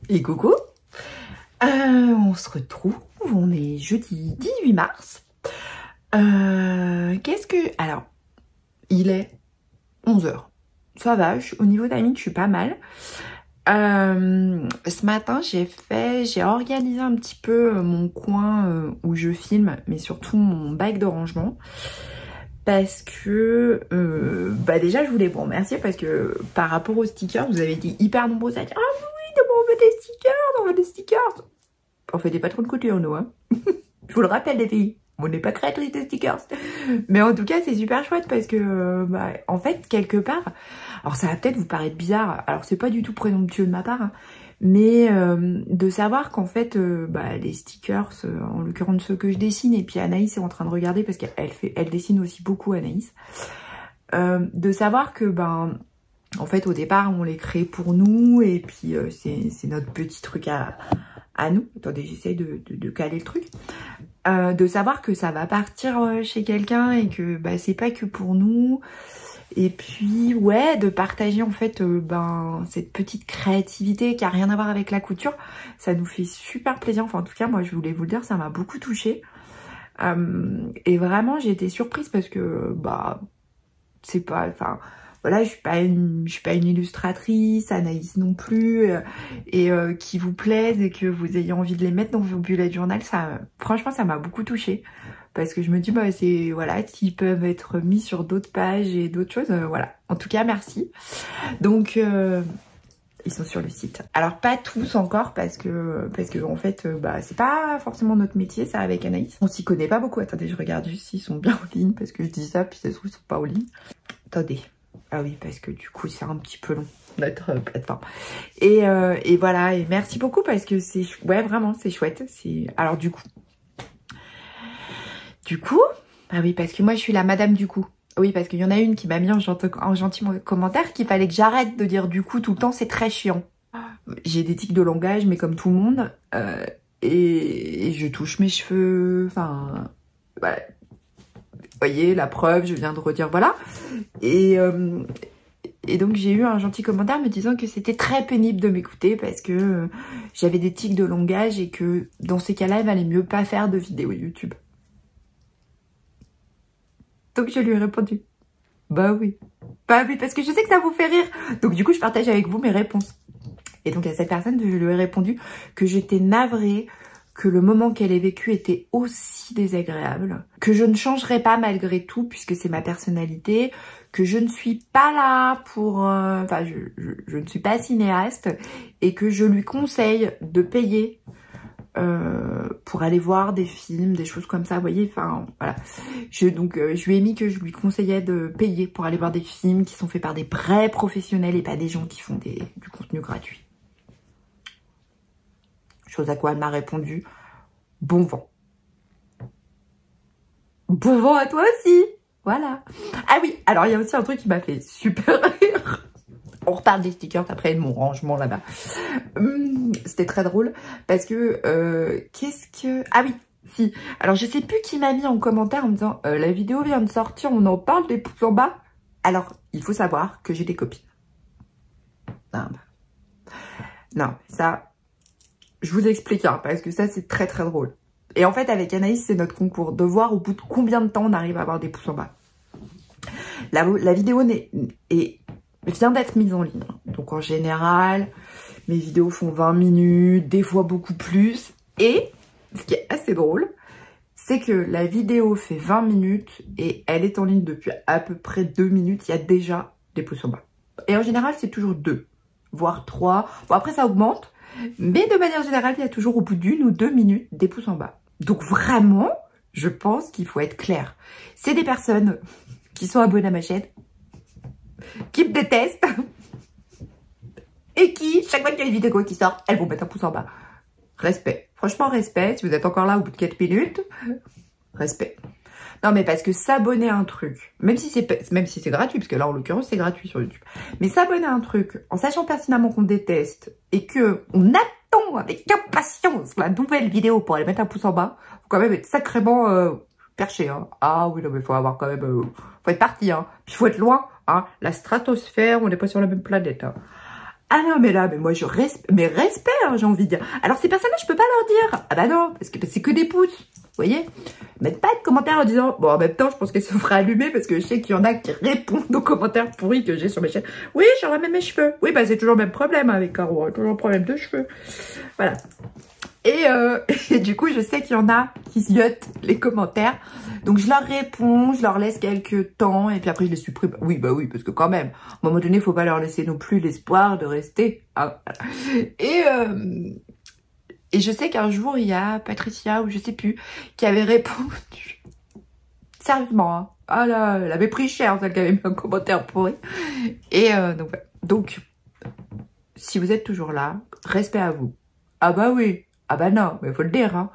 Et coucou, on se retrouve, on est jeudi 18 mars. Alors, il est 11 h. Ça va, au niveau timing, je suis pas mal. Ce matin, j'ai organisé un petit peu mon coin où je filme, mais surtout mon bac de rangement. Parce que, déjà, je voulais vous remercier parce que par rapport aux stickers, vous avez été hyper nombreux à dire « Ah oui, on veut des stickers, on veut des stickers !» On fait des patrons de couture, nous, hein. Je vous le rappelle, les filles, on n'est pas créatrice de stickers. Mais en tout cas, c'est super chouette parce que, en fait, quelque part, alors ça va peut-être vous paraître bizarre, alors c'est pas du tout présomptueux de ma part, hein, mais de savoir qu'en fait, les stickers, en l'occurrence ceux que je dessine, et puis Anaïs est en train de regarder parce qu'elle dessine aussi beaucoup, Anaïs, de savoir que, en fait, au départ, on les crée pour nous, et puis c'est notre petit truc à nous. Attendez, j'essaie de caler le truc. De savoir que ça va partir chez quelqu'un et que c'est pas que pour nous. Et puis, ouais, de partager en fait cette petite créativité qui a rien à voir avec la couture. Ça nous fait super plaisir. Enfin, en tout cas, moi, je voulais vous le dire, ça m'a beaucoup touchée. Et vraiment, j'ai été surprise parce que, c'est pas... Enfin, voilà, je suis pas une illustratrice, Anaïs non plus, et qui vous plaisent et que vous ayez envie de les mettre dans vos bullet journal, ça, franchement, ça m'a beaucoup touchée. Parce que je me dis, c'est, voilà, s'ils peuvent être mis sur d'autres pages et d'autres choses, voilà. En tout cas, merci. Donc, ils sont sur le site. Alors, pas tous encore, parce que en fait, c'est pas forcément notre métier, ça, avec Anaïs. On s'y connaît pas beaucoup. Attendez, je regarde juste s'ils sont bien en ligne, parce que je dis ça, puis ça se trouve, ils sont pas en ligne. Attendez. Ah oui, parce que du coup, c'est un petit peu long, notre plateforme. Et voilà, et merci beaucoup, parce que c'est... Ouais, vraiment, c'est chouette. Alors, du coup, oui, parce que moi, je suis la madame du coup. Oui, parce qu'il y en a une qui m'a mis en gentil commentaire qu'il fallait que j'arrête de dire du coup tout le temps, c'est très chiant. J'ai des tics de langage, mais comme tout le monde. Et je touche mes cheveux, enfin... Voilà. Vous voyez, la preuve, je viens de redire, voilà. Et donc, j'ai eu un gentil commentaire me disant que c'était très pénible de m'écouter parce que j'avais des tics de langage et que dans ces cas-là, il valait mieux pas faire de vidéo YouTube. Donc, je lui ai répondu, bah oui, parce que je sais que ça vous fait rire. Donc, du coup, je partage avec vous mes réponses. Et donc, à cette personne, je lui ai répondu que j'étais navrée, que le moment qu'elle ait vécu était aussi désagréable, que je ne changerai pas malgré tout, puisque c'est ma personnalité, que je ne suis pas là pour... je ne suis pas cinéaste, et que je lui conseille de payer pour aller voir des films, des choses comme ça, vous voyez, enfin, voilà. Je lui ai mis que je lui conseillais de payer pour aller voir des films qui sont faits par des vrais professionnels et pas des gens qui font du contenu gratuit. Chose à quoi elle m'a répondu, bon vent. Bon vent à toi aussi. Voilà. Ah oui, alors il y a aussi un truc qui m'a fait super rire. On reparle des stickers après de mon rangement là-bas. C'était très drôle parce que ah oui, si. Alors je sais plus qui m'a mis en commentaire en me disant la vidéo vient de sortir, on en parle des pouces en bas. Alors il faut savoir que j'ai des copines. Non, ça... Je vous explique, hein, parce que ça, c'est très très drôle. Et en fait, avec Anaïs, c'est notre concours de voir au bout de combien de temps on arrive à avoir des pouces en bas. La vidéo vient d'être mise en ligne. Donc en général, mes vidéos font 20 minutes, des fois beaucoup plus. Et ce qui est assez drôle, c'est que la vidéo fait 20 minutes et elle est en ligne depuis à peu près 2 minutes. Il y a déjà des pouces en bas. Et en général, c'est toujours 2, voire 3. Bon, après, ça augmente. Mais de manière générale, il y a toujours au bout d'1 ou 2 minutes des pouces en bas. Donc vraiment, je pense qu'il faut être clair. C'est des personnes qui sont abonnées à ma chaîne, qui me détestent, et qui, chaque fois qu'il y a une vidéo qui sort, elles vont mettre un pouce en bas. Respect. Franchement, respect. Si vous êtes encore là au bout de 4 minutes, respect. Non, mais parce que s'abonner à un truc, même si c'est gratuit, parce que là, en l'occurrence, c'est gratuit sur YouTube. Mais s'abonner à un truc, en sachant pertinemment qu'on déteste, et que on attend avec impatience la nouvelle vidéo pour aller mettre un pouce en bas, faut quand même être sacrément perché, hein. Ah oui, non, mais faut avoir quand même... faut être parti, hein. Puis faut être loin, hein. La stratosphère, on n'est pas sur la même planète, hein. Ah non, mais là, mais moi, mais respect, hein, j'ai envie de dire. Alors, ces personnes-là, je peux pas leur dire. Ah bah non, parce que c'est que des pouces. Vous voyez? Mettre pas de commentaires en disant, bon, en même temps, je pense qu'elle se fera allumer parce que je sais qu'il y en a qui répondent aux commentaires pourris que j'ai sur mes chaînes. Oui, j'aurais même mes cheveux. Oui, bah, c'est toujours le même problème avec Caro, hein, toujours le problème de cheveux. Voilà. Et du coup, je sais qu'il y en a qui ziotent les commentaires. Donc, je leur réponds, je leur laisse quelques temps et puis après, je les supprime. Oui, bah oui, parce que quand même, à un moment donné, il faut pas leur laisser non plus l'espoir de rester. Hein. Et je sais qu'un jour, il y a Patricia, ou je sais plus, qui avait répondu. Sérieusement, hein. Ah là, elle avait pris cher, celle qui avait mis un commentaire pourri. Et donc, si vous êtes toujours là, respect à vous. Ah bah oui. Ah bah non, mais faut le dire, hein.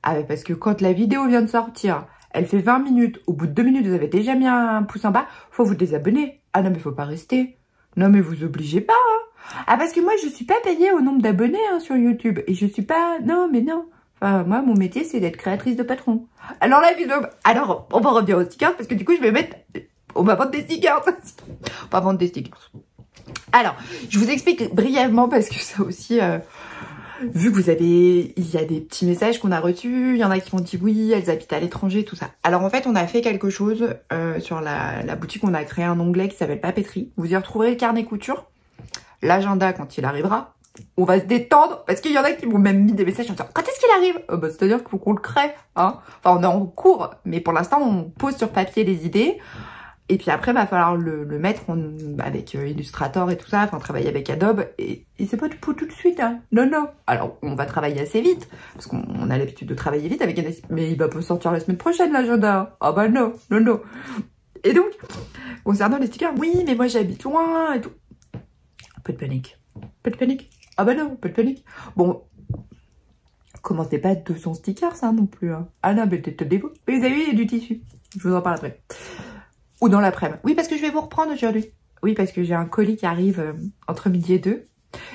Ah mais parce que quand la vidéo vient de sortir, elle fait 20 minutes, au bout de 2 minutes, vous avez déjà mis un pouce en bas, faut vous désabonner. Ah non, mais faut pas rester. Non, mais vous obligez pas, hein. Ah parce que moi, je suis pas payée au nombre d'abonnés hein, sur YouTube. Et je suis pas... Non, mais non. Enfin, moi, mon métier, c'est d'être créatrice de patron. Alors la vidéo... Alors, on va revenir aux stickers, parce que du coup, je vais mettre... On va vendre des stickers. On va vendre des stickers. Alors, je vous explique brièvement, parce que ça aussi... Vu que il y a des petits messages qu'on a reçus, il y en a qui m'ont dit oui, elles habitent à l'étranger, tout ça. Alors en fait, on a fait quelque chose sur la boutique, on a créé un onglet qui s'appelle Papeterie. Vous y retrouverez le carnet couture, l'agenda quand il arrivera. On va se détendre parce qu'il y en a qui m'ont même mis des messages en disant quand est-ce qu'il arrive bah, c'est-à-dire qu'il faut qu'on le crée. Hein, enfin, on est en cours, mais pour l'instant, on pose sur papier les idées. Et puis après, il va falloir le mettre avec Illustrator et tout ça, enfin travailler avec Adobe. Et c'est pas pour tout de suite, hein. Non, non. Alors, on va travailler assez vite, parce qu'on a l'habitude de travailler vite avec Adobe. Mais il va pas sortir la semaine prochaine, l'agenda. Ah bah non, non, non. Et donc, concernant les stickers, oui, mais moi j'habite loin et tout. Pas de panique. Pas de panique. Ah bah non, pas de panique. Bon, commencez pas 200 stickers, ça non plus. Hein. Ah non, mais peut-être des vous. Mais vous avez vu, il y a du tissu. Je vous en parle après. Ou dans l'après-midi. Oui, parce que je vais vous reprendre aujourd'hui. Oui, parce que j'ai un colis qui arrive entre midi et 2.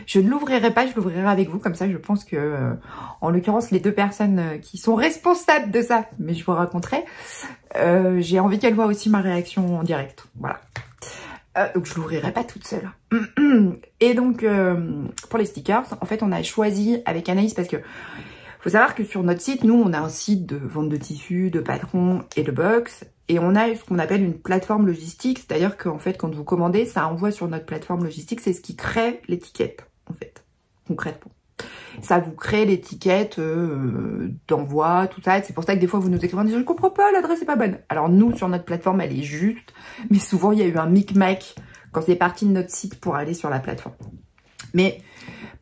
Je ne l'ouvrirai pas, je l'ouvrirai avec vous. Comme ça, je pense que, en l'occurrence, les deux personnes qui sont responsables de ça, mais je vous raconterai, j'ai envie qu'elles voient aussi ma réaction en direct. Voilà. Donc, je l'ouvrirai pas toute seule. Et donc, pour les stickers, en fait, on a choisi avec Anaïs parce que faut savoir que sur notre site, nous, on a un site de vente de tissus, de patrons et de box. Et on a ce qu'on appelle une plateforme logistique. C'est-à-dire qu'en fait, quand vous commandez, ça envoie sur notre plateforme logistique. C'est ce qui crée l'étiquette, en fait, concrètement. Ça vous crée l'étiquette d'envoi, tout ça. C'est pour ça que des fois, vous nous écrivez en disant « Je comprends pas, l'adresse est pas bonne ». Alors nous, sur notre plateforme, elle est juste. Mais souvent, il y a eu un micmac quand c'est parti de notre site pour aller sur la plateforme. Mais...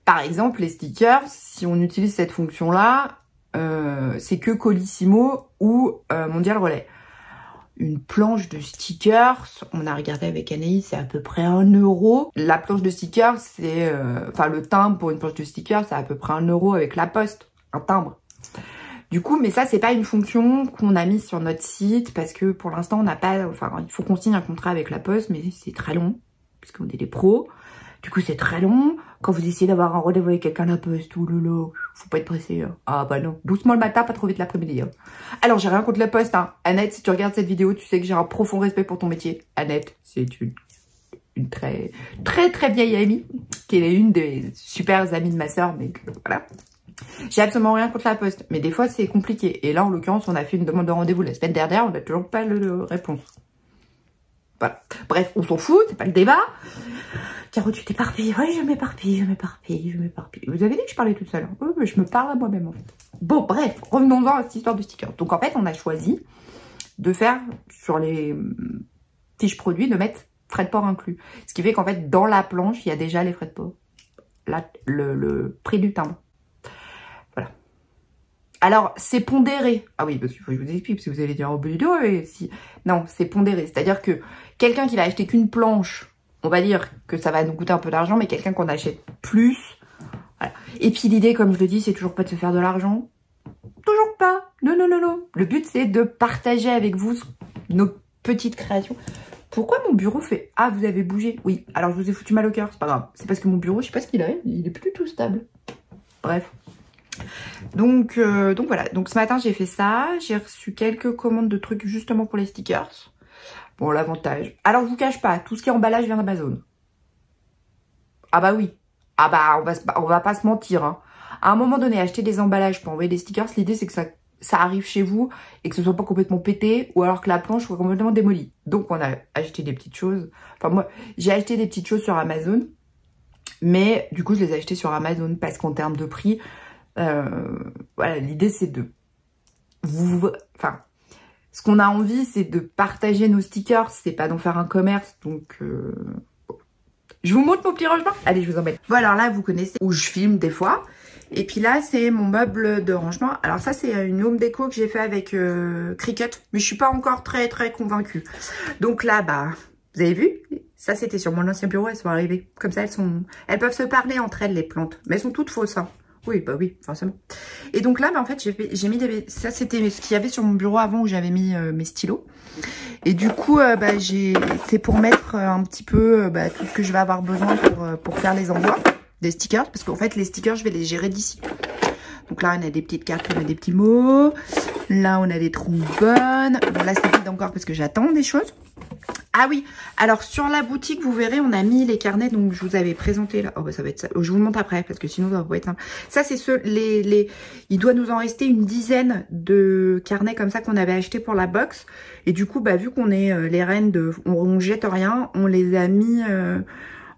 Par exemple, les stickers, si on utilise cette fonction-là, c'est que Colissimo ou Mondial Relais. Une planche de stickers, on a regardé avec Anaïs, c'est à peu près 1 €. La planche de stickers, c'est... Enfin, le timbre pour une planche de stickers, c'est à peu près 1 € avec la poste, un timbre. Du coup, mais ça, c'est pas une fonction qu'on a mise sur notre site parce que pour l'instant, on n'a pas... Enfin, il faut qu'on signe un contrat avec la poste, mais c'est très long, puisqu'on est des pros. Du coup, c'est très long. Quand vous essayez d'avoir un rendez-vous avec quelqu'un à la poste, ou lolo, faut pas être pressé. Hein. Ah bah non, doucement le matin, pas trop vite l'après-midi. Hein. Alors, j'ai rien contre la poste. Hein. Annette, si tu regardes cette vidéo, tu sais que j'ai un profond respect pour ton métier. Annette, c'est une très, très, très vieille amie, qui est une des super amies de ma sœur, mais voilà. J'ai absolument rien contre la poste, mais des fois, c'est compliqué. Et là, en l'occurrence, on a fait une demande de rendez-vous la semaine dernière, on n'a toujours pas de réponse. Voilà. Bref, on s'en fout, c'est pas le débat. Caro, tu t'éparpilles. Oui, je m'éparpille, je m'éparpille, je m'éparpille. Vous avez dit que je parlais toute seule. Oui, mais je me parle à moi-même, en fait. Bon, bref, revenons-en à cette histoire de stickers. Donc, en fait, on a choisi de faire, sur les fiches produits, de mettre frais de port inclus. Ce qui fait qu'en fait, dans la planche, il y a déjà les frais de port. Là, le prix du timbre. Voilà. Alors, c'est pondéré. Ah oui, parce qu'il faut que je vous explique, parce que vous allez dire, oh, ben, et si... Non, c'est pondéré. C'est-à-dire que quelqu'un qui va acheter qu'une planche, on va dire que ça va nous coûter un peu d'argent, mais quelqu'un qu'on achète plus. Voilà. Et puis l'idée, comme je le dis, c'est toujours pas de se faire de l'argent. Toujours pas. Non, non, non, non. Le but, c'est de partager avec vous nos petites créations. Pourquoi mon bureau fait... Ah, vous avez bougé. Oui, alors je vous ai foutu mal au cœur, c'est pas grave. C'est parce que mon bureau, je sais pas ce qu'il a, il est plus du tout stable. Bref. Donc voilà. Donc ce matin, j'ai fait ça. J'ai reçu quelques commandes de trucs justement pour les stickers. Bon, l'avantage. Alors, je vous cache pas, tout ce qui est emballage vient d'Amazon. Ah bah oui. Ah bah on va pas se mentir. Hein. À un moment donné, acheter des emballages pour envoyer des stickers, l'idée c'est que ça arrive chez vous et que ce soit pas complètement pété ou alors que la planche soit complètement démolie. Donc on a acheté des petites choses. Enfin moi, j'ai acheté des petites choses sur Amazon. Mais du coup, je les ai achetées sur Amazon parce qu'en termes de prix, voilà, l'idée c'est de enfin, ce qu'on a envie, c'est de partager nos stickers, c'est pas d'en faire un commerce. Donc, je vous montre mon petit rangement. Allez, je vous emmène. Bon, alors là, vous connaissez où je filme des fois. Et puis là, c'est mon meuble de rangement. Alors ça, c'est une home déco que j'ai fait avec Cricut. Mais je suis pas encore très convaincue. Donc là, bah, vous avez vu? Ça, c'était sur mon ancien bureau. Elles sont arrivées. Comme ça, elles peuvent se parler entre elles, les plantes. Mais elles sont toutes fausses, hein. Oui, bah oui, forcément. Et donc là, bah, en fait, j'ai mis ça, c'était ce qu'il y avait sur mon bureau avant où j'avais mis mes stylos. Et du coup, bah, c'est pour mettre un petit peu tout ce que je vais avoir besoin pour faire les envois des stickers. Parce qu'en fait, les stickers, je vais les gérer d'ici. Donc là, on a des petites cartes, on a des petits mots. Là, on a des trombones. Bon, là, c'est vide encore parce que j'attends des choses. Ah oui, alors sur la boutique, vous verrez, on a mis les carnets, donc je vous avais présenté là. Oh bah ça va être ça. Je vous le montre après, parce que sinon ça va pas être simple. Ça, c'est il doit nous en rester une dizaine de carnets comme ça qu'on avait acheté pour la box. Et du coup, bah vu qu'on est les reines on jette rien, on les a mis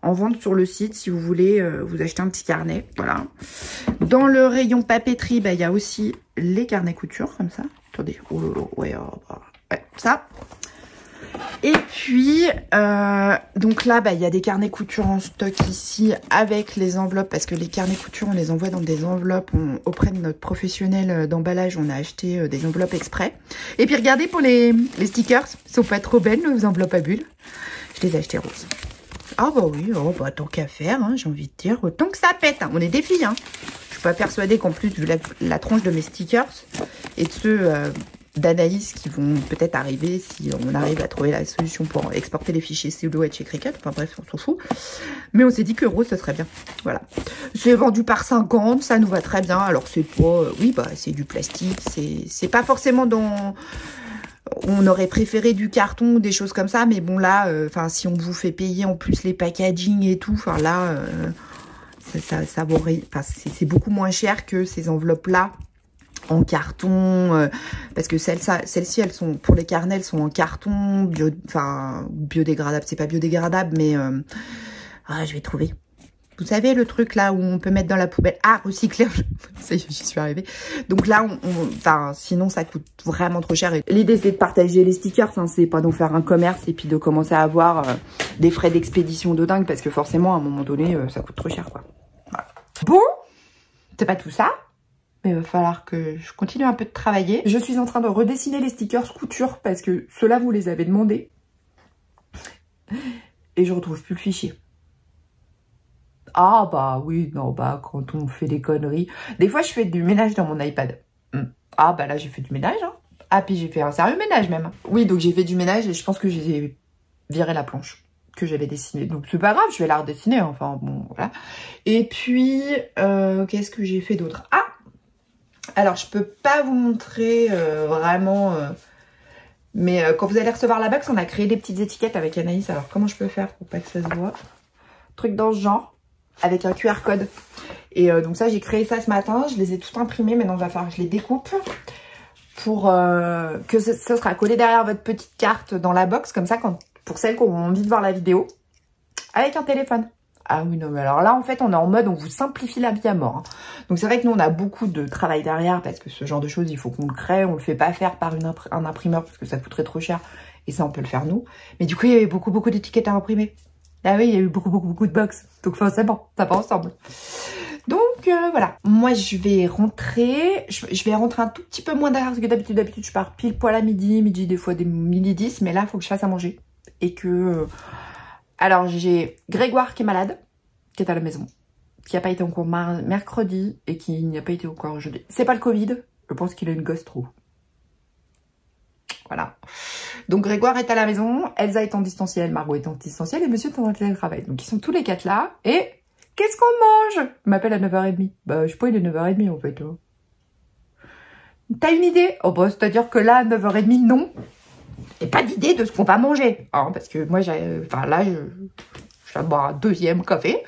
en vente sur le site si vous voulez vous acheter un petit carnet. Voilà. Dans le rayon papeterie, bah il y a aussi les carnets couture comme ça. Attendez, oh là là, ouais, ça. Et puis, donc là, bah, il y a des carnets couture en stock ici avec les enveloppes. Parce que les carnets couture, on les envoie dans des enveloppes. Auprès de notre professionnel d'emballage, on a acheté des enveloppes exprès. Et puis, regardez pour les stickers. Ils sont pas trop belles, nos enveloppes à bulles. Je les ai achetées roses. Ah bah oui, oh, bah, tant qu'à faire, hein, j'ai envie de dire. Tant que ça pète, hein. On est des filles. Hein. Je suis pas persuadée qu'en plus, vu la tronche de mes stickers et de ceux... d'analyse qui vont peut-être arriver si on arrive à trouver la solution pour exporter les fichiers silhouette chez Cricut. Enfin bref, on s'en fout. Mais on s'est dit que rose, ça serait bien. Voilà. C'est vendu par 50, ça nous va très bien. Alors c'est pas... oui, bah c'est du plastique. C'est pas forcément dans... On aurait préféré du carton ou des choses comme ça. Mais bon là, enfin si on vous fait payer en plus les packaging et tout, enfin là, ça vaut... Enfin, c'est beaucoup moins cher que ces enveloppes-là. En carton, parce que celles-ci, elles sont, pour les carnets, elles sont en carton, biodégradable, c'est pas biodégradable, mais, je vais trouver. Vous savez, le truc là où on peut mettre dans la poubelle, recycler, ça y est, j'y suis arrivée. Donc là, sinon ça coûte vraiment trop cher. L'idée, c'est de partager les stickers, hein, c'est pas d'en faire un commerce et puis de commencer à avoir des frais d'expédition de dingue, parce que forcément, à un moment donné, ça coûte trop cher, quoi. Voilà. Bon, c'est pas tout ça. Mais il va falloir que je continue un peu de travailler. Je suis en train de redessiner les stickers couture parce que ceux-là, vous les avez demandés. Et je retrouve plus le fichier. Ah bah oui, non, bah quand on fait des conneries. Des fois, je fais du ménage dans mon iPad. Ah bah là, j'ai fait du ménage. Hein. Ah, puis j'ai fait un sérieux ménage même. Oui, donc j'ai fait du ménage et je pense que j'ai viré la planche que j'avais dessinée. Donc c'est pas grave, je vais la redessiner. Enfin bon, voilà. Et puis, qu'est-ce que j'ai fait d'autre? Ah, alors, je peux pas vous montrer vraiment, mais quand vous allez recevoir la box, on a créé des petites étiquettes avec Anaïs. Alors, comment je peux faire pour pas que ça se voit? Truc dans ce genre, avec un QR code. Et donc ça, j'ai créé ça ce matin. Je les ai toutes imprimées. Maintenant, il va falloir que je les découpe pour que ça sera collé derrière votre petite carte dans la box. Comme ça, pour celles qui ont envie de voir la vidéo, avec un téléphone. Ah oui, non, mais alors là, en fait, on est en mode, on vous simplifie la vie à mort. Hein. Donc, c'est vrai que nous, on a beaucoup de travail derrière parce que ce genre de choses, il faut qu'on le crée. On le fait pas faire par un imprimeur parce que ça coûterait trop cher. Et ça, on peut le faire nous. Mais du coup, il y avait beaucoup d'étiquettes à imprimer. Ah oui, il y a eu beaucoup de box. Donc, forcément, ça va ensemble. Donc, voilà. Moi, je vais rentrer. Je vais rentrer un tout petit peu moins derrière parce que d'habitude. D'habitude, je pars pile poil à midi, des fois des midi 10. Mais là, il faut que je fasse à manger. Et que... Alors, j'ai Grégoire qui est malade, qui est à la maison, qui n'a pas été encore mercredi et qui n'y a pas été encore aujourd'hui. C'est pas le Covid, je pense qu'il a une gastro. Voilà. Donc, Grégoire est à la maison, Elsa est en distanciel, Margot est en distanciel et Monsieur est en télétravail. Donc, ils sont tous les quatre là. Et qu'est-ce qu'on mange? Il m'appelle à 9h30. Bah, je sais pas, il est 9h30 en fait. T'as une idée? Oh, bah, c'est-à-dire que là, à 9h30, non. Et pas d'idée de ce qu'on va manger. Hein, parce que moi, là, Je viens de boire un deuxième café.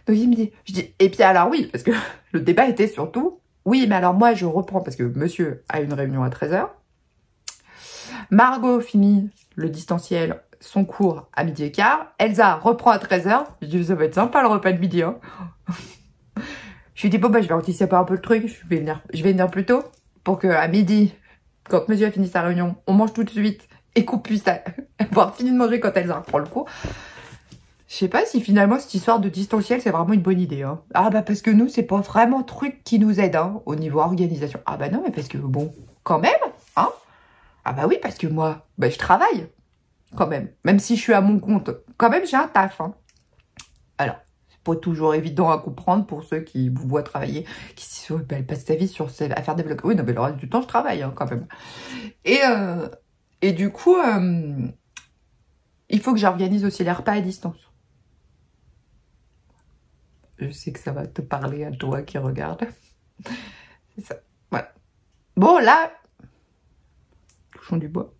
Donc il me dit, je dis, et puis alors oui, parce que le débat était surtout, oui, mais alors moi je reprends, parce que monsieur a une réunion à 13h. Margot finit le distanciel, son cours à 12h15. Elsa reprend à 13h. Je dis, ça va être sympa le repas de midi. Hein. Je lui dis, bon, bah, je vais anticiper un peu le truc. Je vais venir plus tôt pour qu'à midi, quand monsieur a fini sa réunion, on mange tout de suite et qu'on puisse avoir fini de manger quand Elsa reprend le cours. Je sais pas si finalement cette histoire de distanciel c'est vraiment une bonne idée. Hein. Ah bah parce que nous c'est pas vraiment un truc qui nous aide hein, au niveau organisation. Ah bah non mais parce que bon quand même hein. Ah bah oui parce que moi bah je travaille quand même. Même si je suis à mon compte quand même j'ai un taf. Hein. Alors c'est pas toujours évident à comprendre pour ceux qui vous voient travailler, qui se disent bah, elle passe sa vie à faire des vlogs. Oui non mais le reste du temps je travaille hein, quand même. Et du coup il faut que j'organise aussi les repas à distance. Je sais que ça va te parler à toi qui regarde. C'est ça. Voilà. Bon, là, touchons du bois.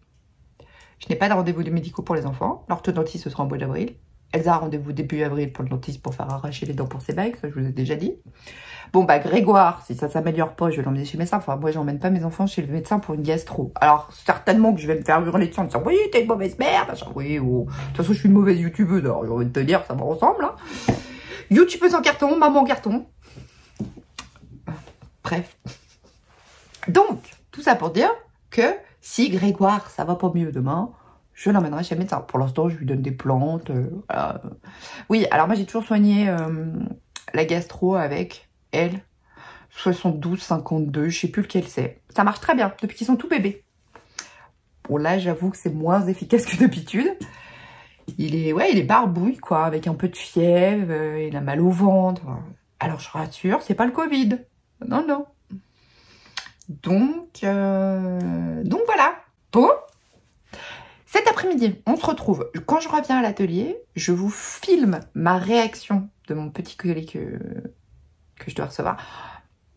Je n'ai pas de rendez-vous de médicaux pour les enfants. L'orthodontiste, ce sera en mois d'avril. Elsa a rendez-vous début avril pour le dentiste pour faire arracher les dents pour ses bagues. Ça, je vous ai déjà dit. Bon, bah, Grégoire, si ça s'améliore pas, je vais l'emmener chez le médecin. Enfin, moi, j'emmène pas mes enfants chez le médecin pour une gastro. Alors, certainement que je vais me faire hurler dessus en disant, oui, t'es une mauvaise mère, machin. Oui, oh. De toute façon, je suis une mauvaise youtubeuse. Alors, j'ai envie de te dire, ça me ressemble, hein. YouTubeuse en carton, maman en carton. Bref. Donc, tout ça pour dire que si Grégoire, ça va pas mieux demain, je l'emmènerai chez le médecin. Pour l'instant, je lui donne des plantes. Voilà. Oui, alors moi, j'ai toujours soigné la gastro avec elle. 72-52, je sais plus lequel c'est. Ça marche très bien, depuis qu'ils sont tout bébés. Bon, là, j'avoue que c'est moins efficace que d'habitude. Il est barbouille, quoi, avec un peu de fièvre, il a mal au ventre. Alors, je rassure, c'est pas le Covid. Non, non. Donc voilà. Bon. Cet après-midi, on se retrouve. Quand je reviens à l'atelier, je vous filme ma réaction de mon petit colis que je dois recevoir.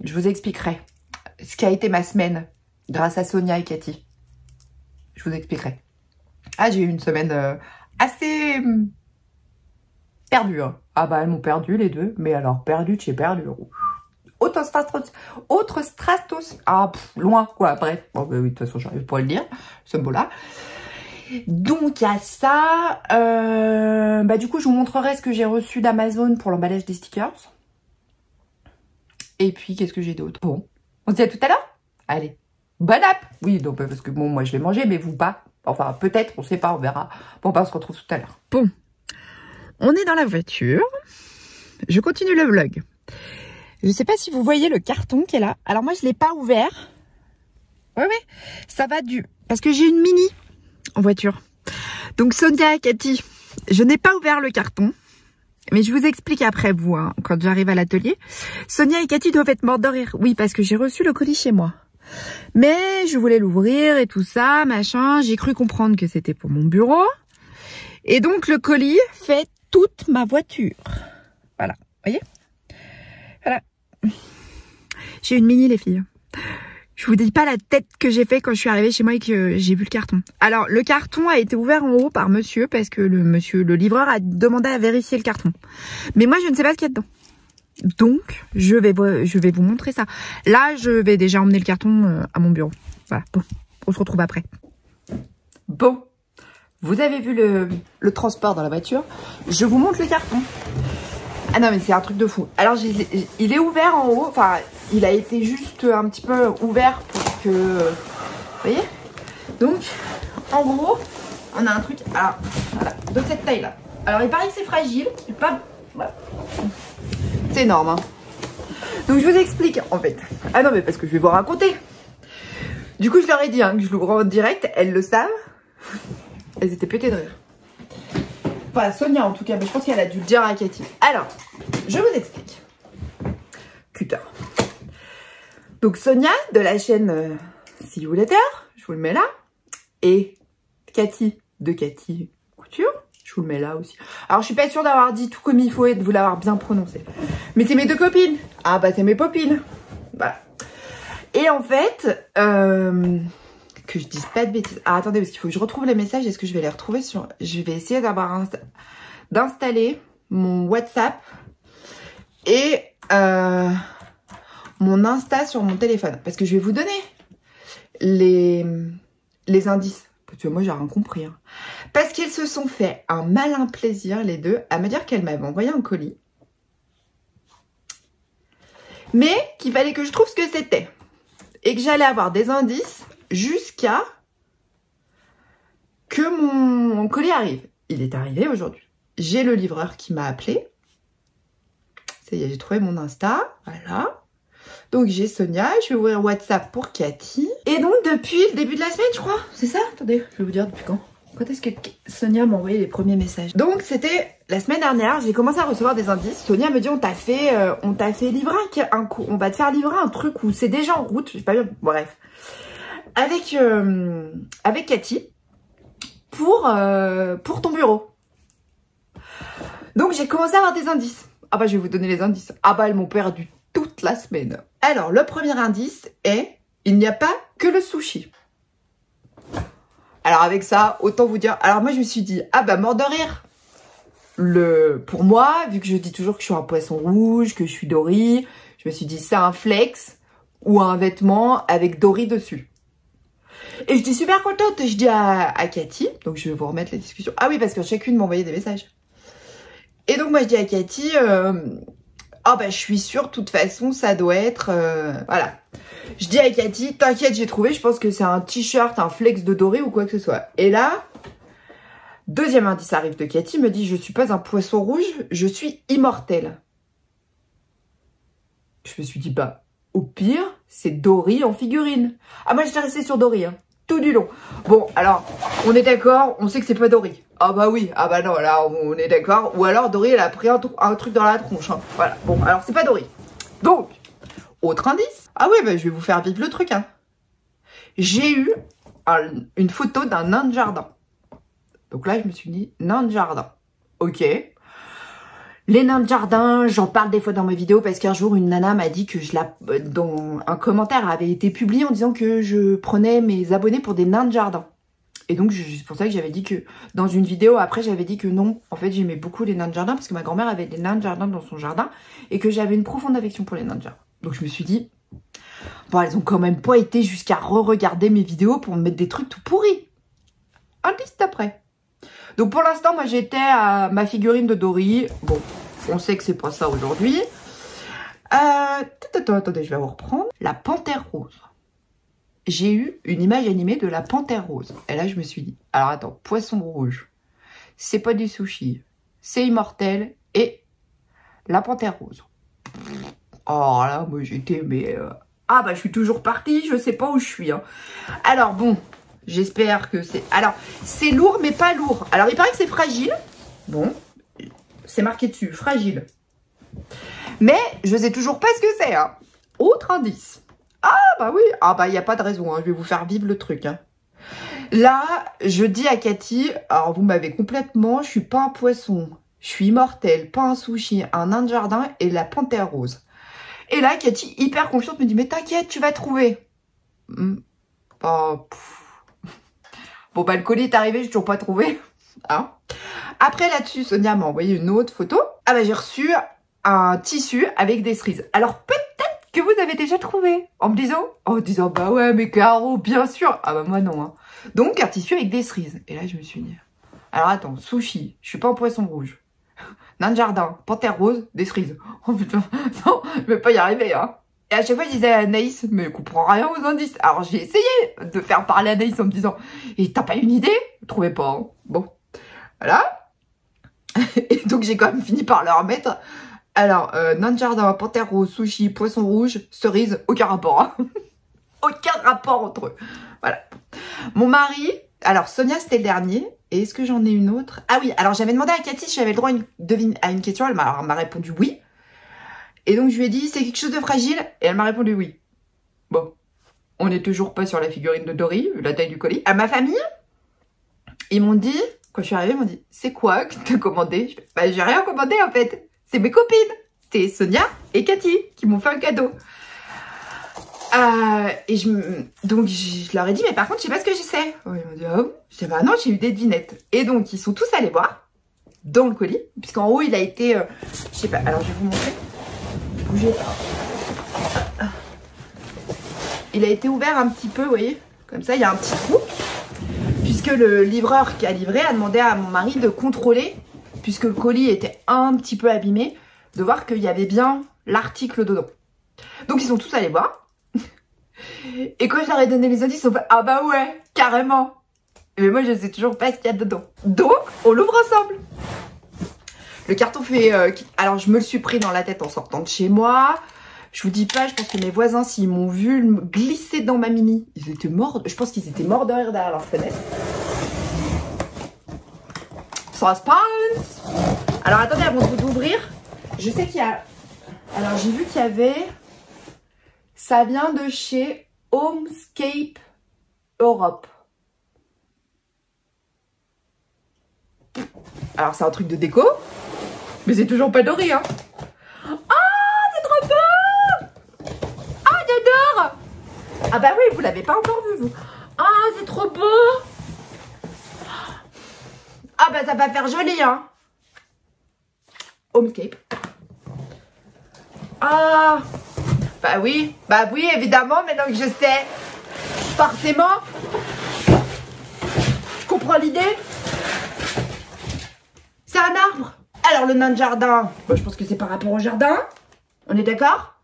Je vous expliquerai ce qu'a été ma semaine grâce à Sonia et Cathy. Je vous expliquerai. Ah, j'ai eu une semaine... assez perdu. Hein. Ah bah elles m'ont perdu les deux. Mais alors perdu de chez perdu. Autre stratos. Ah loin quoi. Bref. Bon bah oui de toute façon j'arrive pas à le dire. Ce mot là. Donc il y a ça. Bah du coup je vous montrerai ce que j'ai reçu d'Amazon pour l'emballage des stickers. Et puis qu'est-ce que j'ai d'autre. Bon. On se dit à tout à l'heure. Allez. Bonne app. Oui donc parce que bon moi je vais manger mais vous pas. Enfin, peut-être, on sait pas, on verra. Bon, bah, on se retrouve tout à l'heure. Bon, on est dans la voiture. Je continue le vlog. Je sais pas si vous voyez le carton qui est là. Alors, moi, je l'ai pas ouvert. Ouais, ça va du... Parce que j'ai une mini en voiture. Donc, Sonia et Cathy, je n'ai pas ouvert le carton. Mais je vous explique après, vous, hein, quand j'arrive à l'atelier. Sonia et Cathy doivent être mortes de rire. Oui, parce que j'ai reçu le colis chez moi. Mais je voulais l'ouvrir et tout ça, machin. J'ai cru comprendre que c'était pour mon bureau. Et donc, le colis fait toute ma voiture. Voilà, voyez? Voilà. J'ai une mini, les filles. Je vous dis pas la tête que j'ai fait quand je suis arrivée chez moi et que j'ai vu le carton. Alors, le carton a été ouvert en haut par monsieur parce que le livreur a demandé à vérifier le carton. Mais moi, je ne sais pas ce qu'il y a dedans. Donc, je vais vous montrer ça. Là, je vais déjà emmener le carton à mon bureau. Voilà, bon, on se retrouve après. Bon, vous avez vu le transport dans la voiture. Je vous montre le carton. Ah non, mais c'est un truc de fou. Alors, il est ouvert en haut. Enfin, il a été juste un petit peu ouvert pour que... Vous voyez? Donc, en gros, on a un truc... Alors, voilà, de cette taille-là. Alors, il paraît que c'est fragile. C'est pas... Voilà. C'est énorme, hein. Donc, je vous explique, en fait. Ah non, mais parce que je vais vous raconter. Du coup, je leur ai dit hein, que je l'ouvre en direct. Elles le savent. Elles étaient pétées de rire. Enfin, Sonia, en tout cas. Mais je pense qu'elle a dû le dire à Cathy. Alors, je vous explique. Cutter. Donc, Sonia, de la chaîne See You Later. Je vous le mets là. Et Cathy, de Cathy Couture. Je vous le mets là aussi. Alors, je suis pas sûre d'avoir dit tout comme il faut et de vous l'avoir bien prononcé. Mais c'est mes deux copines. Ah, bah, c'est mes popines. Voilà. Et en fait, que je dise pas de bêtises. Ah, attendez, parce qu'il faut que je retrouve les messages. Est-ce que je vais les retrouver sur... Je vais essayer d'installer mon WhatsApp et mon Insta sur mon téléphone. Parce que je vais vous donner les indices. Parce que moi, j'ai rien compris. Hein. Parce qu'elles se sont fait un malin plaisir, les deux, à me dire qu'elles m'avaient envoyé un colis. Mais qu'il fallait que je trouve ce que c'était. Et que j'allais avoir des indices jusqu'à que mon colis arrive. Il est arrivé aujourd'hui. J'ai le livreur qui m'a appelé. Ça y est, j'ai trouvé mon Insta. Voilà. Donc j'ai Sonia. Je vais ouvrir WhatsApp pour Cathy. Et donc depuis le début de la semaine, je crois. C'est ça? Attendez, je vais vous dire depuis quand. Quand est-ce que Sonia m'a envoyé les premiers messages? Donc c'était la semaine dernière, j'ai commencé à recevoir des indices. Sonia me dit on t'a fait livrer un coup, on va te faire livrer un truc où c'est déjà en route, je sais pas bien, bref. Avec Cathy pour ton bureau. Donc j'ai commencé à avoir des indices. Ah bah je vais vous donner les indices. Ah bah elles m'ont perdu toute la semaine. Alors le premier indice est il n'y a pas que le sushi. Alors avec ça, autant vous dire... Alors moi je me suis dit, ah bah mort de rire. Pour moi, vu que je dis toujours que je suis un poisson rouge, que je suis Dory, je me suis dit c'est un flex ou un vêtement avec Dory dessus. Et je dis super contente, je dis à Cathy, donc je vais vous remettre la discussion. Ah oui, parce que chacune m'a envoyé des messages. Et donc moi je dis à Cathy, ah bah je suis sûre, de toute façon ça doit être... voilà. Je dis à Cathy, t'inquiète, j'ai trouvé, je pense que c'est un t-shirt, un flex de Dory ou quoi que ce soit. Et là, deuxième indice arrive de Cathy, me dit, je suis pas un poisson rouge, je suis immortelle. Je me suis dit, bah, au pire, c'est Dory en figurine. Ah, moi, j'étais restée sur Dory, hein, tout du long. Bon, alors, on est d'accord, on sait que c'est pas Dory. Ah bah oui, ah bah non, là, on est d'accord. Ou alors, Dory, elle a pris un truc dans la tronche. Hein. Voilà, bon, alors, c'est pas Dory. Donc, autre indice. Ah oui, bah, je vais vous faire vivre le truc. Hein. J'ai eu une photo d'un nain de jardin. Donc là, je me suis dit, nain de jardin. Ok. Les nains de jardin, j'en parle des fois dans mes vidéos parce qu'un jour, une nana m'a dit que dans un commentaire avait été publié en disant que je prenais mes abonnés pour des nains de jardin. Et donc, c'est pour ça que j'avais dit que dans une vidéo, après, j'avais dit que non. En fait, j'aimais beaucoup les nains de jardin parce que ma grand-mère avait des nains de jardin dans son jardin et que j'avais une profonde affection pour les nains de jardin. Donc, je me suis dit, bon, elles ont quand même pas été jusqu'à re-regarder mes vidéos pour me mettre des trucs tout pourris. Indice d'après. Donc, pour l'instant, moi, j'étais à ma figurine de Dory. Bon, on sait que c'est pas ça aujourd'hui. Attendez, je vais vous reprendre. La panthère rose. J'ai eu une image animée de la panthère rose. Et là, je me suis dit, alors attends, poisson rouge, c'est pas du sushi, c'est immortel et la panthère rose. Oh là, moi j'étais, mais... Ah bah, je suis toujours partie, je sais pas où je suis. Hein. Alors bon, j'espère que c'est... Alors, c'est lourd, mais pas lourd. Alors, il paraît que c'est fragile. Bon, c'est marqué dessus, fragile. Mais je sais toujours pas ce que c'est. Hein. Autre indice. Ah bah oui, ah bah il n'y a pas de raison, hein. Je vais vous faire vivre le truc. Hein. Là, je dis à Cathy, alors vous m'avez complètement, je suis pas un poisson, je suis immortelle, pas un sushi, un nain de jardin et la panthère rose. Et là, Cathy, hyper confiante, me dit, mais t'inquiète, tu vas trouver. Oh, bon bah le colis est arrivé, j'ai toujours pas trouvé. Hein. Après là-dessus, Sonia m'a envoyé une autre photo. Ah bah j'ai reçu un tissu avec des cerises. Alors peut-être que vous avez déjà trouvé en me disant bah ouais mais Caro bien sûr, ah bah moi non hein. Donc un tissu avec des cerises et là je me suis dit alors attends, sushi, je suis pas un poisson rouge, nain de jardin, panthère rose, des cerises, oh putain non je vais pas y arriver hein. Et à chaque fois je disais à Anaïs mais je comprends rien aux indices, alors j'ai essayé de faire parler Anaïs en me disant et t'as pas une idée, je trouvais pas hein. Bon voilà. Et donc j'ai quand même fini par leur mettre. Alors, nain de jardin, panthère rose, sushi, poisson rouge, cerise, aucun rapport. Hein. Aucun rapport entre eux. Voilà. Mon mari, alors Sonia c'était le dernier. Et est-ce que j'en ai une autre? Ah oui, alors j'avais demandé à Cathy si j'avais le droit à une question. Elle m'a répondu oui. Et donc je lui ai dit c'est quelque chose de fragile. Et elle m'a répondu oui. Bon, on n'est toujours pas sur la figurine de Dory, la taille du colis. À ma famille, ils m'ont dit, quand je suis arrivée, ils m'ont dit c'est quoi que tu as commandé? Bah j'ai rien commandé en fait. C'est mes copines, c'est Sonia et Cathy qui m'ont fait un cadeau. Donc je leur ai dit, mais par contre, je sais pas ce que je sais. Ils m'ont dit, ah bon? Je dis, bah non, j'ai eu des devinettes. Et donc, ils sont tous allés voir dans le colis, puisqu'en haut, il a été, je sais pas, alors je vais vous montrer. Bougez pas. Il a été ouvert un petit peu, vous voyez, comme ça, il y a un petit trou. Puisque le livreur qui a livré a demandé à mon mari de contrôler, puisque le colis était un petit peu abîmé, de voir qu'il y avait bien l'article dedans. Donc ils sont tous allés voir. Et quand je leur ai donné les indices, ils ont fait « Ah bah ouais, carrément !» Mais moi je sais toujours pas ce qu'il y a dedans. Donc on l'ouvre ensemble. Le carton fait... alors je me le suis pris dans la tête en sortant de chez moi. Je vous dis pas, je pense que mes voisins, s'ils m'ont vu glisser dans ma mini, ils étaient morts. Je pense qu'ils étaient morts de rire derrière leur fenêtre. Suspense. Alors attendez, avant d'ouvrir, je sais qu'il y a... Alors j'ai vu qu'il y avait... Ça vient de chez Homescape Europe. Alors c'est un truc de déco, mais c'est toujours pas doré, hein. Ah, c'est trop beau! Ah, j'adore! Ah bah oui, vous l'avez pas encore vu, vous. Ah, c'est trop beau! Ah bah ça va faire joli, hein. Homescape. Ah, bah oui, évidemment, maintenant que je sais, forcément, je comprends l'idée. C'est un arbre. Alors le nain de jardin, bah, je pense que c'est par rapport au jardin, on est d'accord?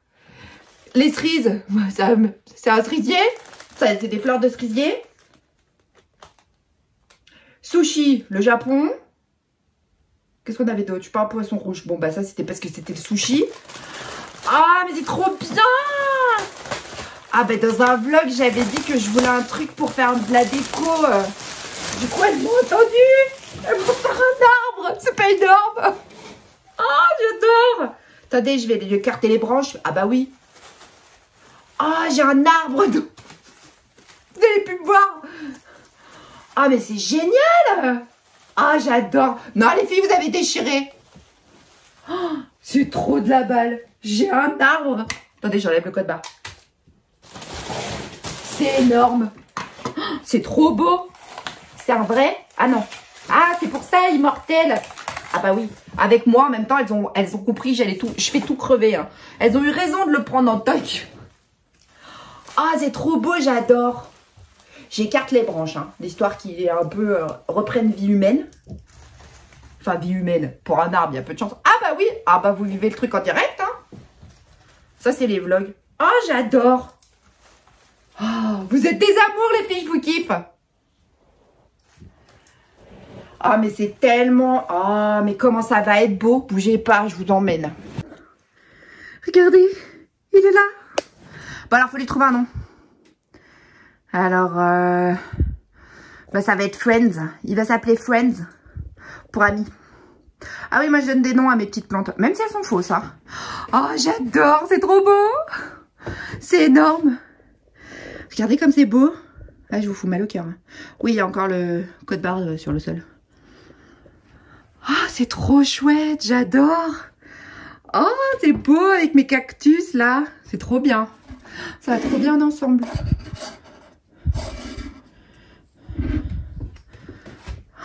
Les cerises, c'est un cerisier, ça c'est des fleurs de cerisier. Sushi, le Japon. Qu'est-ce qu'on avait d'autre? Je sais pas, un poisson rouge. Bon bah ça c'était parce que c'était le sushi. Ah mais c'est trop bien. Ah bah dans un vlog j'avais dit que je voulais un truc pour faire de la déco. Du coup elles m'ont entendu. Elles vont faire un arbre. C'est pas énorme. Ah j'adore. Attendez, je vais lui écarter les branches. Ah bah oui. Ah j'ai un arbre. Vous allez plus me voir. Ah mais c'est génial. Ah j'adore. Non les filles, vous avez déchiré. Oh, c'est trop de la balle. J'ai un arbre. Attendez, j'enlève le code barre. C'est énorme. Oh, c'est trop beau. C'est un vrai? Ah non. Ah c'est pour ça, immortel. Ah bah oui. Avec moi en même temps, elles ont compris, je fais tout crever. Hein. Elles ont eu raison de le prendre en toc. Ah c'est trop beau, j'adore. J'écarte les branches, hein, l'histoire qui est un peu reprenne vie humaine. Enfin, vie humaine. Pour un arbre, il y a peu de chance. Ah bah oui. Ah bah vous vivez le truc en direct. Hein. Ça, c'est les vlogs. Oh, j'adore. Oh, vous êtes des amours, les filles, je vous kiffe. Ah, mais c'est tellement... Ah, mais comment ça va être beau. Bougez pas, je vous emmène. Regardez, il est là. Bon, alors, faut lui trouver un nom. Alors, bah, ça va être Friends. Il va s'appeler Friends. Pour amis. Ah oui, moi je donne des noms à mes petites plantes. Même si elles sont fausses, hein. Oh, j'adore, c'est trop beau. C'est énorme. Regardez comme c'est beau. Ah, je vous fous mal au cœur. Oui, il y a encore le code barre sur le sol. Ah, c'est trop chouette, j'adore. Oh, c'est beau avec mes cactus, là. C'est trop bien. Ça va trop bien ensemble.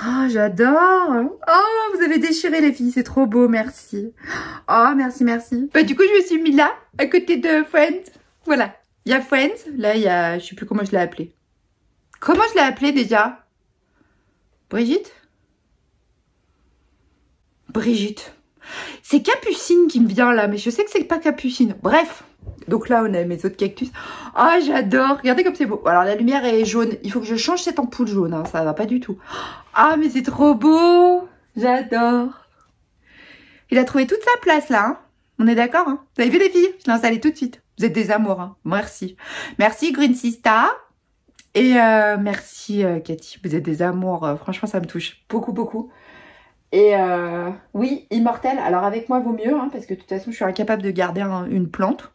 Oh, j'adore. Oh, vous avez déchiré les filles, c'est trop beau, merci. Oh, merci, merci. Bah, du coup, je me suis mis là, à côté de Friends. Voilà, il y a Friends. Là, il y a, je sais plus comment je l'ai appelé. Comment je l'ai appelé déjà? Brigitte? Brigitte. C'est Capucine qui me vient là, mais je sais que c'est pas Capucine. Bref. Donc là, on a mes autres cactus. Ah, oh, j'adore. Regardez comme c'est beau. Alors, la lumière est jaune. Il faut que je change cette ampoule jaune. Hein. Ça va pas du tout. Ah, mais c'est trop beau. J'adore. Il a trouvé toute sa place là. Hein. On est d'accord, hein. Vous avez vu les filles? Je l'ai installé tout de suite. Vous êtes des amours. Hein. Merci. Merci Green Sista. Et merci Cathy. Vous êtes des amours. Franchement, ça me touche beaucoup, beaucoup. Et oui, immortel. Alors, avec moi, vaut mieux. Hein, parce que de toute façon, je suis incapable de garder une plante.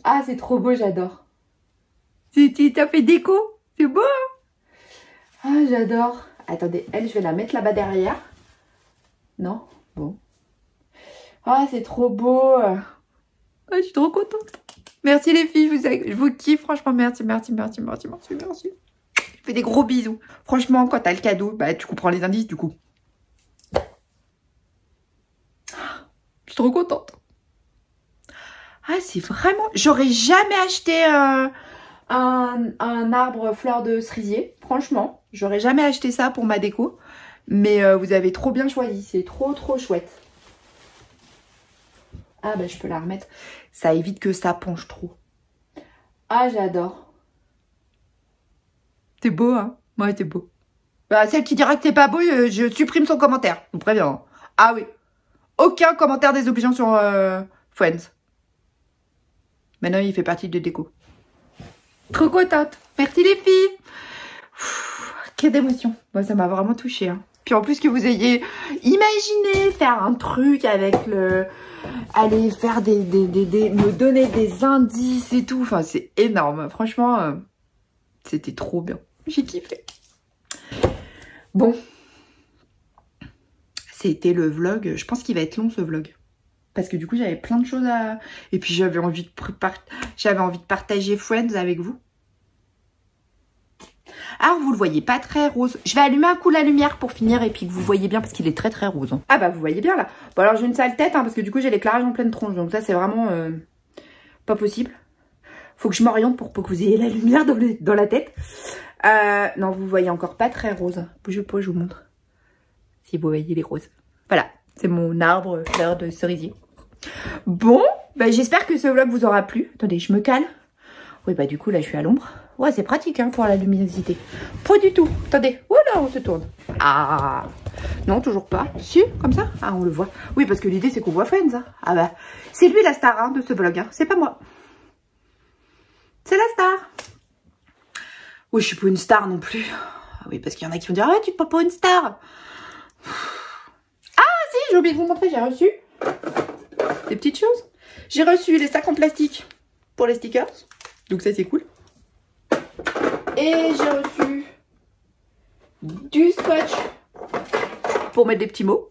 Ah, c'est trop beau, j'adore. T'as fait déco, c'est beau. Hein. Ah, j'adore. Attendez, elle, je vais la mettre là-bas derrière. Non? Bon. Ah, c'est trop beau. Ah, je suis trop contente. Merci les filles, je vous kiffe. Franchement, merci. Je fais des gros bisous. Franchement, quand t'as le cadeau, bah tu comprends les indices du coup. Je suis trop contente. Ah, c'est vraiment... J'aurais jamais acheté un arbre fleur de cerisier. Franchement, j'aurais jamais acheté ça pour ma déco. Mais vous avez trop bien choisi. C'est trop chouette. Ah, bah je peux la remettre. Ça évite que ça penche trop. Ah, j'adore. T'es beau, hein? Ouais, t'es beau. Bah, celle qui dira que t'es pas beau, je supprime son commentaire. Je vous préviens. Ah oui. Aucun commentaire désobligeant sur Friends. Maintenant, il fait partie de déco. Trop contente. Merci les filles. Quelle émotion. Moi, ça m'a vraiment touchée. Hein. Puis en plus que vous ayez imaginé faire un truc avec le... Aller faire me donner des indices et tout. Enfin, c'est énorme. Franchement, c'était trop bien. J'ai kiffé. Bon. C'était le vlog. Je pense qu'il va être long, ce vlog. Parce que du coup, j'avais plein de choses à... Et puis, j'avais envie de partager Friends avec vous. Alors, vous le voyez pas très rose. Je vais allumer un coup la lumière pour finir et puis que vous voyez bien parce qu'il est très rose. Hein. Ah bah, vous voyez bien là. Bon, alors j'ai une sale tête hein, parce que du coup, j'ai l'éclairage en pleine tronche. Donc ça, c'est vraiment pas possible. Faut que je m'oriente pour que vous ayez la lumière dans la tête. Non, vous voyez encore pas très rose. Bougez pas, je vous montre. Si vous voyez les roses. Voilà, c'est mon arbre fleur de cerisier. Bon, bah, j'espère que ce vlog vous aura plu. Attendez, je me cale. Oui, bah du coup, là, je suis à l'ombre. Ouais, c'est pratique hein, pour la luminosité. Pas du tout. Attendez. Voilà, on se tourne. Ah. Non, toujours pas. Si, comme ça. Ah, on le voit. Oui, parce que l'idée, c'est qu'on voit Friends. Hein. Ah bah, c'est lui la star hein, de ce vlog. Hein. C'est pas moi. C'est la star. Oui, je suis pas une star non plus. Ah oui, parce qu'il y en a qui vont dire, ah, tu es pas une star. Ah, si, j'ai oublié de vous montrer. J'ai reçu des petites choses. J'ai reçu les sacs en plastique pour les stickers. Donc ça, c'est cool. Et j'ai reçu du scotch pour mettre des petits mots.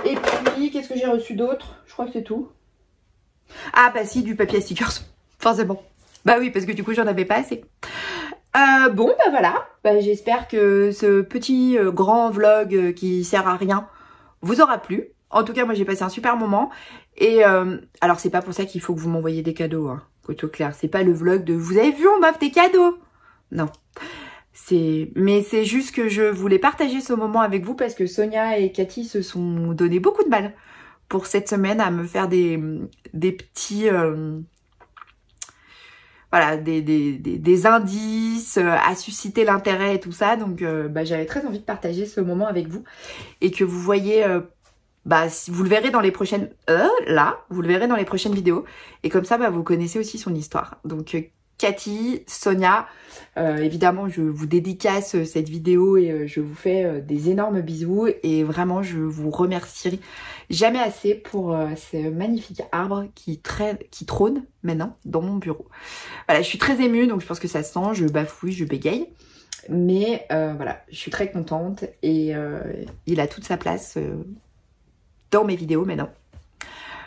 Et puis, qu'est-ce que j'ai reçu d'autre? Je crois que c'est tout. Ah bah si, du papier à stickers, forcément. Bah oui, parce que du coup, j'en avais pas assez. Bon, bah voilà. Bah, j'espère que ce petit grand vlog qui sert à rien vous aura plu. En tout cas, moi, j'ai passé un super moment. Et alors, c'est pas pour ça qu'il faut que vous m'envoyiez des cadeaux, hein. Plutôt clair, c'est pas le vlog de vous avez vu, on m'offre des cadeaux. Non. Mais c'est juste que je voulais partager ce moment avec vous parce que Sonia et Cathy se sont donné beaucoup de mal pour cette semaine à me faire des petits voilà, des indices, à susciter l'intérêt et tout ça. Donc bah, j'avais très envie de partager ce moment avec vous et que vous voyez bah, vous le verrez dans les prochaines... vous le verrez dans les prochaines vidéos. Et comme ça, bah, vous connaissez aussi son histoire. Donc, Cathy, Sonia, évidemment, je vous dédicace cette vidéo et je vous fais des énormes bisous. Et vraiment, je vous remercierai jamais assez pour ce magnifique arbre qui trône maintenant dans mon bureau. Voilà, je suis très émue, donc je pense que ça se sent. Je bafouille, je bégaye. Mais voilà, je suis très contente et il a toute sa place... dans mes vidéos maintenant.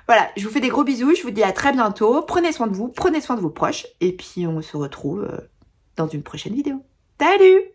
Voilà, je vous fais des gros bisous, je vous dis à très bientôt. Prenez soin de vous, prenez soin de vos proches. Et puis on se retrouve dans une prochaine vidéo. Salut!